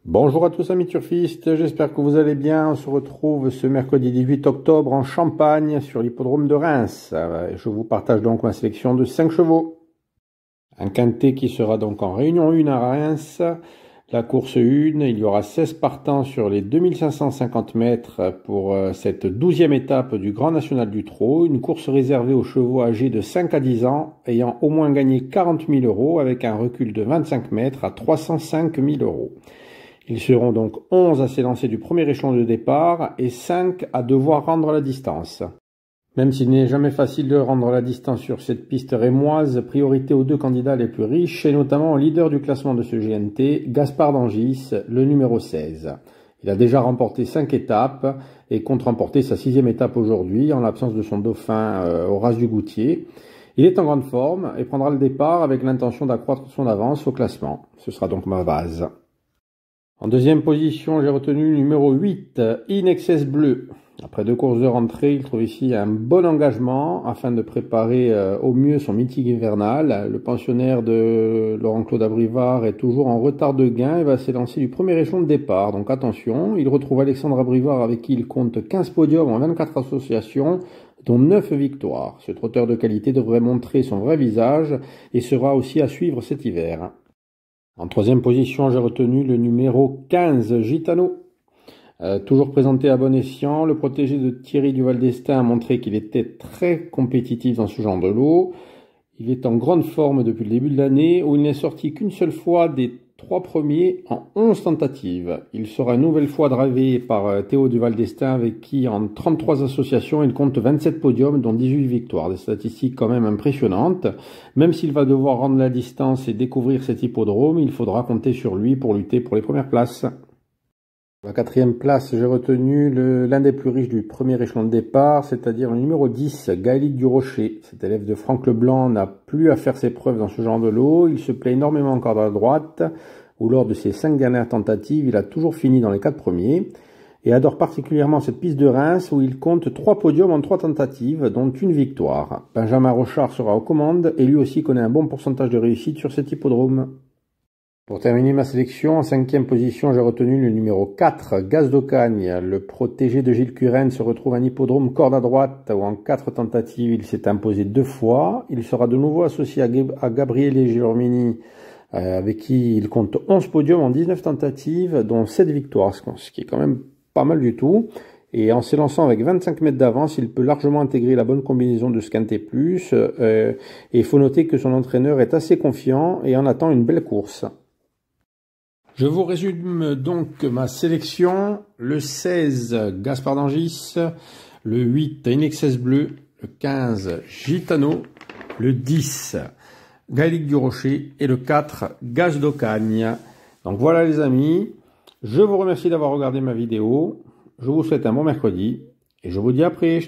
Bonjour à tous amis turfistes, j'espère que vous allez bien. On se retrouve ce mercredi 18 octobre en Champagne sur l'hippodrome de Reims. Je vous partage donc ma sélection de 5 chevaux. Un quintet qui sera donc en réunion 1 à Reims. La course 1, il y aura 16 partants sur les 2550 mètres pour cette 12e étape du Grand National du Trot. Une course réservée aux chevaux âgés de 5 à 10 ans ayant au moins gagné 40 000 € avec un recul de 25 mètres à 305 000 €. Ils seront donc 11 à s'élancer du premier échelon de départ et 5 à devoir rendre la distance. Même s'il n'est jamais facile de rendre la distance sur cette piste rémoise, priorité aux deux candidats les plus riches et notamment au leader du classement de ce GNT, Gaspard d'Angis, le numéro 16. Il a déjà remporté 5 étapes et compte remporter sa 6e étape aujourd'hui en l'absence de son dauphin Horace Dugoutier. Il est en grande forme et prendra le départ avec l'intention d'accroître son avance au classement. Ce sera donc ma base. En deuxième position, j'ai retenu le numéro 8, In Excess Bleu. Après 2 courses de rentrée, il trouve ici un bon engagement afin de préparer au mieux son meeting hivernal. Le pensionnaire de Laurent-Claude Abrivard est toujours en retard de gain et va s'élancer du premier échelon de départ. Donc attention, il retrouve Alexandre Abrivard avec qui il compte 15 podiums en 24 associations, dont 9 victoires. Ce trotteur de qualité devrait montrer son vrai visage et sera aussi à suivre cet hiver. En troisième position, j'ai retenu le numéro 15, Gitano. Toujours présenté à bon escient, le protégé de Thierry Duval d'Estaing a montré qu'il était très compétitif dans ce genre de lot. Il est en grande forme depuis le début de l'année où il n'est sorti qu'une seule fois des 3 premiers en 11 tentatives. Il sera une nouvelle fois drivé par Théo Duval d'Estaing avec qui en 33 associations il compte 27 podiums dont 18 victoires. Des statistiques quand même impressionnantes. Même s'il va devoir rendre la distance et découvrir cet hippodrome, il faudra compter sur lui pour lutter pour les premières places. À la 4e place, j'ai retenu l'un des plus riches du premier échelon de départ, c'est-à-dire le numéro 10, Gaëlic du Rocher. Cet élève de Franck Leblanc n'a plus à faire ses preuves dans ce genre de lot. Il se plaît énormément encore à droite, où lors de ses 5 dernières tentatives, il a toujours fini dans les 4 premiers. Et adore particulièrement cette piste de Reims, où il compte 3 podiums en 3 tentatives, dont une victoire. Benjamin Rochard sera aux commandes, et lui aussi connaît un bon pourcentage de réussite sur cet hippodrome. Pour terminer ma sélection, en 5e position, j'ai retenu le numéro 4, Gaz d'Ocagne. Le protégé de Gilles Curren se retrouve à un hippodrome corde à droite où en 4 tentatives, il s'est imposé 2 fois. Il sera de nouveau associé à Gabriele Gilormini, avec qui il compte 11 podiums en 19 tentatives, dont 7 victoires, ce qui est quand même pas mal du tout. Et en s'élançant avec 25 mètres d'avance, il peut largement intégrer la bonne combinaison de Quintet Plus. Et il faut noter que son entraîneur est assez confiant et en attend une belle course. Je vous résume donc ma sélection. Le 16, Gaspard d'Angis. Le 8, In Excess Bleu. Le 15, Gitano. Le 10, Gaëlic du Rocher. Et le 4, Gaz d'Ocagne. Donc voilà les amis. Je vous remercie d'avoir regardé ma vidéo. Je vous souhaite un bon mercredi. Et je vous dis à après.